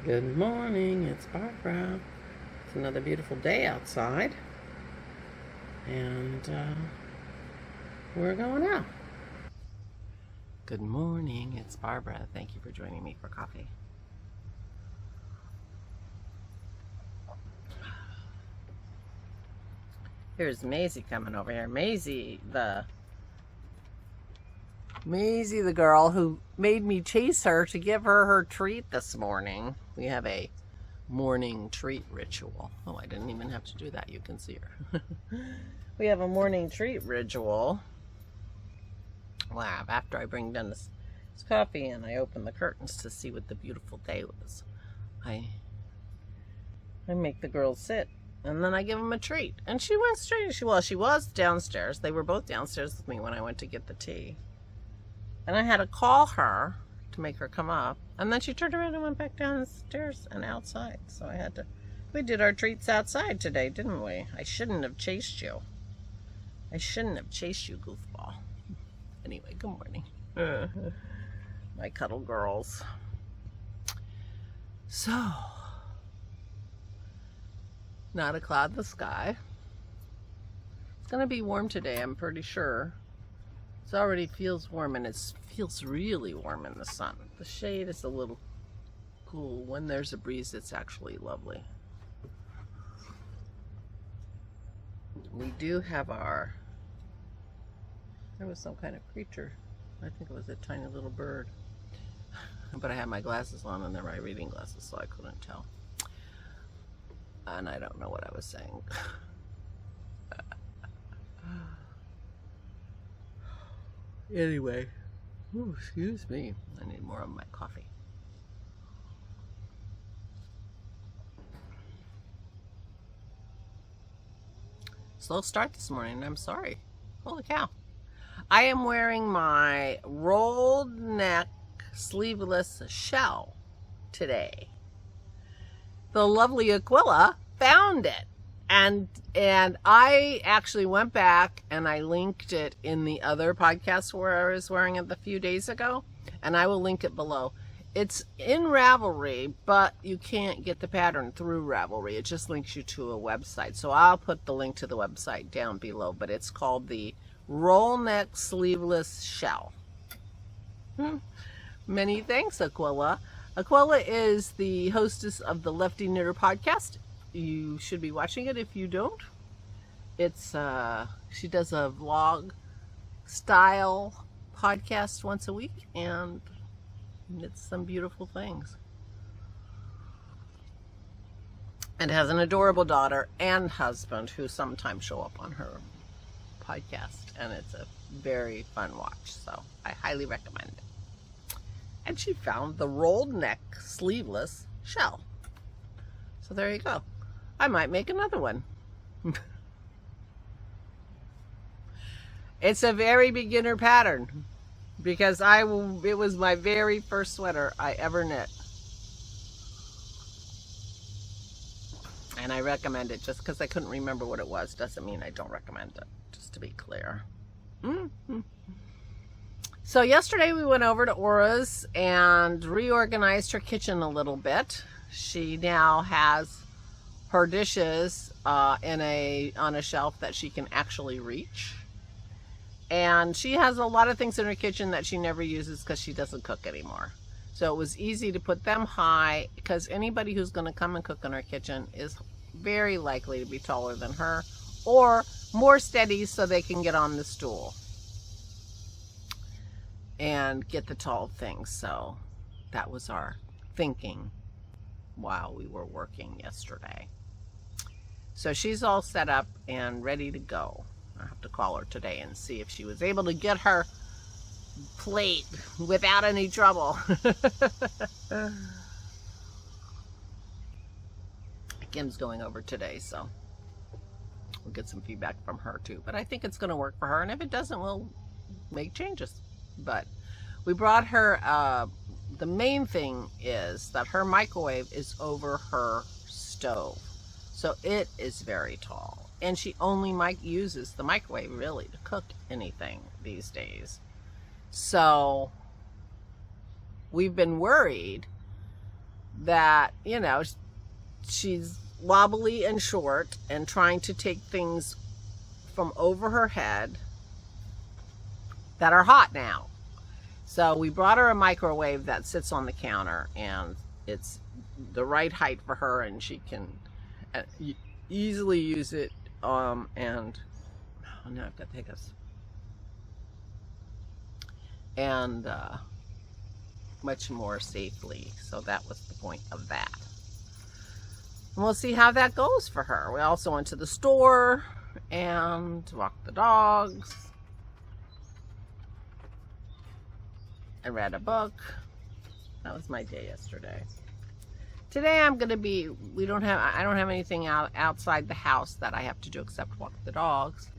Good morning, it's Barbara. It's another beautiful day outside, and we're going out. Good morning, it's Barbara. Thank you for joining me for coffee. Here's Maisie coming over here. Maisie the girl who made me chase her to give her her treat this morning. We have a morning treat ritual. Oh, I didn't even have to do that. You can see her. We have a morning treat ritual. Wow, after I bring down this coffee and I open the curtains to see what the beautiful day was, I make the girls sit and then I give them a treat. And she went straight. She was downstairs. They were both downstairs with me when I went to get the tea. And I had to call her to make her come up. And then she turned around and went back downstairs and outside. So we did our treats outside today, didn't we? I shouldn't have chased you. I shouldn't have chased you, goofball. Anyway, good morning. My cuddle girls. So, not a cloud in the sky. It's going to be warm today, I'm pretty sure. It already feels warm, and it feels really warm in the sun. The shade is a little cool. When there's a breeze, it's actually lovely. We do have there was some kind of creature. I think it was a tiny little bird. But I had my glasses on, and they're my reading glasses, so I couldn't tell. And I don't know what I was saying. Anyway, ooh, excuse me. I need more of my coffee. Slow start this morning. I'm sorry. Holy cow. I am wearing my rolled neck sleeveless shell today. The lovely Aquilla found it. And I actually went back and I linked it in the other podcast where I was wearing it a few days ago. And I will link it below. It's in Ravelry, but you can't get the pattern through Ravelry. It just links you to a website. So I'll put the link to the website down below. But it's called the Roll Neck Sleeveless Shell. Many thanks, Aquilla. Aquilla is the hostess of the Lefty Knitter podcast. You should be watching it if you don't. It's she does a vlog style podcast once a week, and it's some beautiful things. And has an adorable daughter and husband who sometimes show up on her podcast, and it's a very fun watch, so I highly recommend it. And she found the rolled neck sleeveless shell. So there you go. I might make another one. It's a very beginner pattern because it was my very first sweater I ever knit. And I recommend it. Just because I couldn't remember what it was doesn't mean I don't recommend it, just to be clear. So yesterday we went over to Aura's and reorganized her kitchen a little bit. She now has her dishes on a shelf that she can actually reach. And she has a lot of things in her kitchen that she never uses because she doesn't cook anymore. So it was easy to put them high because anybody who's going to come and cook in her kitchen is very likely to be taller than her or more steady so they can get on the stool and get the tall things. So that was our thinking while we were working yesterday. So she's all set up and ready to go. I have to call her today and see if she was able to get her plate without any trouble. Kim's going over today, so we'll get some feedback from her too. But I think it's going to work for her, and if it doesn't, we'll make changes. But we brought her, the main thing is that her microwave is over her stove. So it is very tall. And she only uses the microwave really to cook anything these days. So we've been worried that, you know, she's wobbly and short and trying to take things from over her head that are hot now. So we brought her a microwave that sits on the counter, and it's the right height for her, and she can easily use it. And oh no, I've got the hiccups. And much more safely. So that was the point of that. And we'll see how that goes for her. We also went to the store and walked the dogs. I read a book. That was my day yesterday. Today I'm gonna be, I don't have anything outside the house that I have to do except walk the dogs.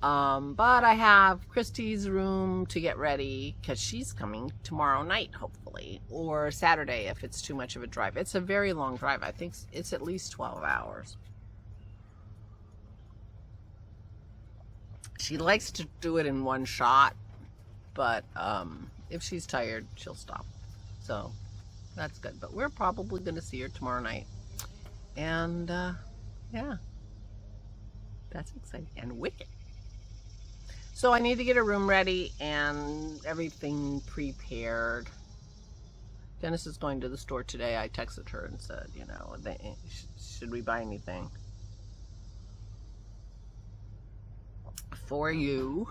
But I have Christy's room to get ready because she's coming tomorrow night, hopefully, or Saturday if it's too much of a drive. It's a very long drive. I think it's at least 12 hours. She likes to do it in one shot, but if she's tired, she'll stop. So that's good. But we're probably going to see her tomorrow night. And yeah, that's exciting and wicked. So I need to get a room ready and everything prepared. Dennis is going to the store today. I texted her and said, you know, should we buy anything for you?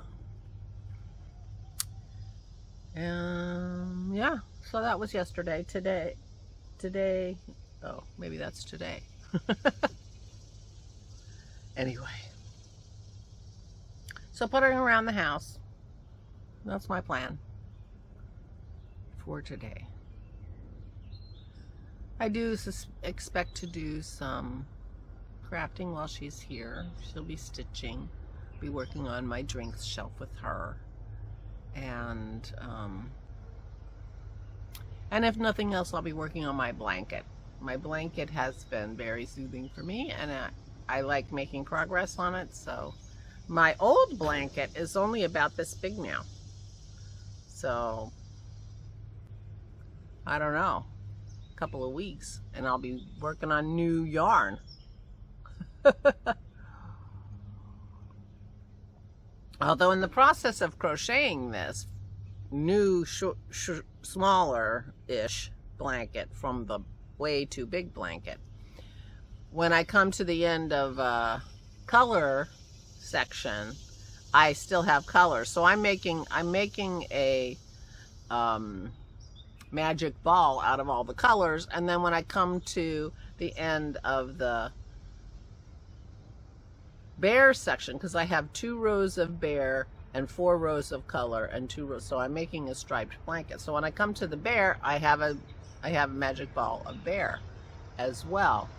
Yeah, so that was yesterday. Today, oh, maybe that's today. Anyway. So putting around the house, that's my plan for today. I do expect to do some crafting while she's here. She'll be stitching, be working on my drinks shelf with her. And if nothing else, I'll be working on my blanket. My blanket has been very soothing for me, and I like making progress on it, so. My old blanket is only about this big now. So, I don't know, a couple of weeks, and I'll be working on new yarn. Although in the process of crocheting this new smaller-ish blanket from the way too big blanket, when I come to the end of color section, I still have color, so I'm making a magic ball out of all the colors, and then when I come to the end of the bear section, because I have 2 rows of bear and 4 rows of color and 2 rows, so I'm making a striped blanket. So when I come to the bear, I have a magic ball of bear as well.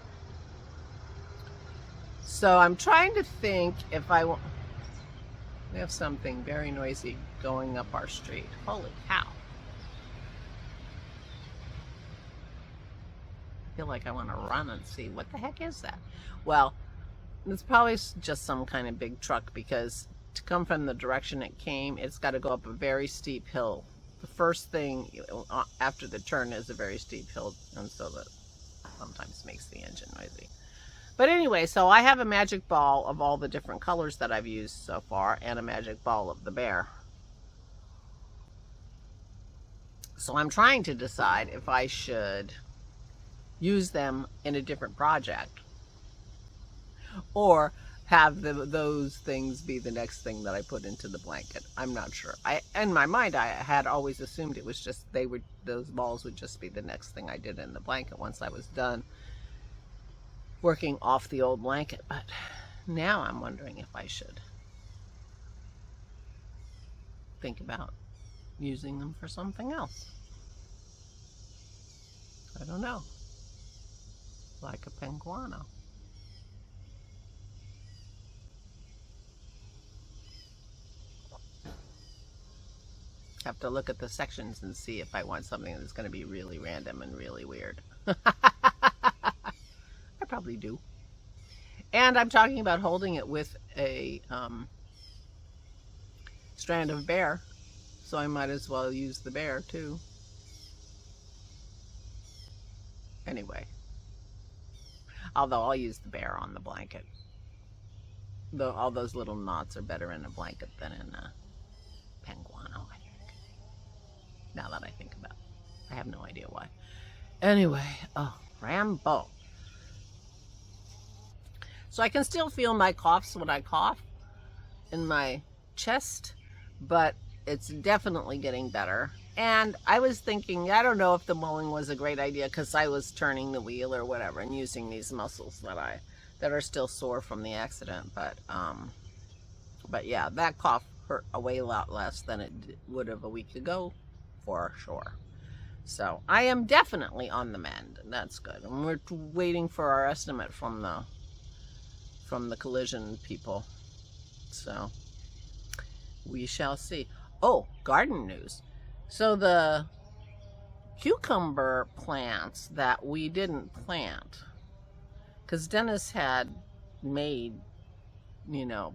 So I'm trying to think if I want. We have something very noisy going up our street. Holy cow. I feel like I want to run and see what the heck is that. Well, it's probably just some kind of big truck, because to come from the direction it came, it's got to go up a very steep hill. The first thing after the turn is a very steep hill, and so that sometimes makes the engine noisy. But anyway, so I have a magic ball of all the different colors that I've used so far, and a magic ball of the bear. So I'm trying to decide if I should use them in a different project, or have those things be the next thing that I put into the blanket. I'm not sure. In my mind, I had always assumed it was just those balls would just be the next thing I did in the blanket once I was done working off the old blanket. But now I'm wondering if I should think about using them for something else. I don't know. Like a penguano. Have to look at the sections and see if I want something that's going to be really random and really weird. I probably do. And I'm talking about holding it with a strand of bear, so I might as well use the bear too. Anyway, although I'll use the bear on the blanket. Though all those little knots are better in a blanket than in a penguano, I think. Now that I think about it. I have no idea why. Anyway, oh, Rambo. So I can still feel my coughs when I cough in my chest, but it's definitely getting better. And I was thinking, I don't know if the mowing was a great idea because I was turning the wheel or whatever and using these muscles that are still sore from the accident. But yeah, that cough hurt a way lot less than it would have a week ago, for sure. So I am definitely on the mend, and that's good. And we're waiting for our estimate from the collision people. So we shall see. Oh, garden news. So the cucumber plants that we didn't plant, because Dennis had made,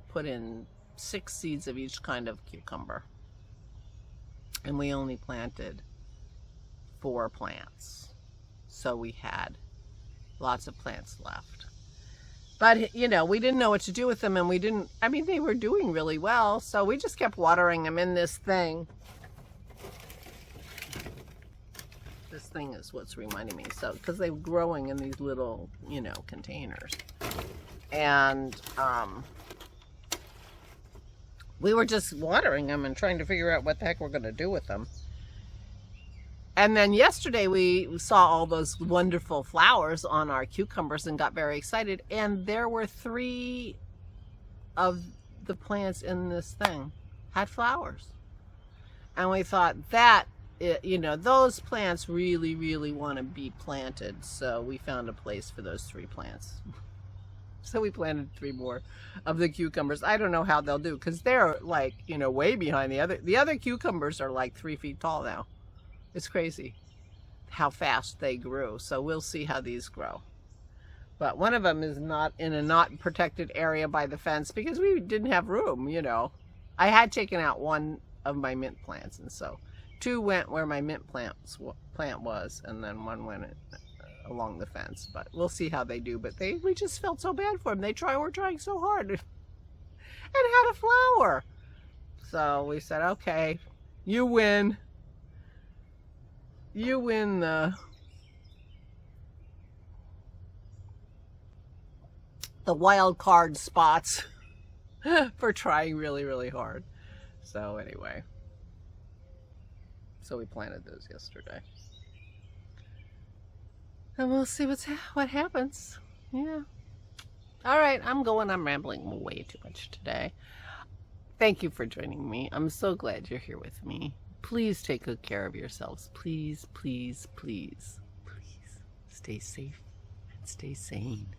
put in 6 seeds of each kind of cucumber. And we only planted 4 plants. So we had lots of plants left. But, we didn't know what to do with them, and they were doing really well, so we just kept watering them in this thing. This thing is what's reminding me, so, because they're growing in these little, containers. And, we were just watering them and trying to figure out what the heck we're going to do with them. And then yesterday we saw all those wonderful flowers on our cucumbers and got very excited. And there were 3 of the plants in this thing had flowers. And we thought that, those plants really, really want to be planted. So we found a place for those 3 plants. So we planted 3 more of the cucumbers. I don't know how they'll do because they're like, way behind the other. The other cucumbers are like 3 feet tall now. It's crazy how fast they grew. So we'll see how these grow. But one of them is not in a not protected area by the fence because we didn't have room, I had taken out 1 of my mint plants, and so 2 went where my mint plant was, and then 1 went along the fence. But we'll see how they do. But we just felt so bad for them. Were trying so hard and had a flower. So we said, okay, you win. You win the wild card spots for trying really, really hard. So anyway, so we planted those yesterday. And we'll see what happens. Yeah. All right, I'm rambling way too much today. Thank you for joining me. I'm so glad you're here with me. Please take good care of yourselves. Please, please, please, please stay safe and stay sane.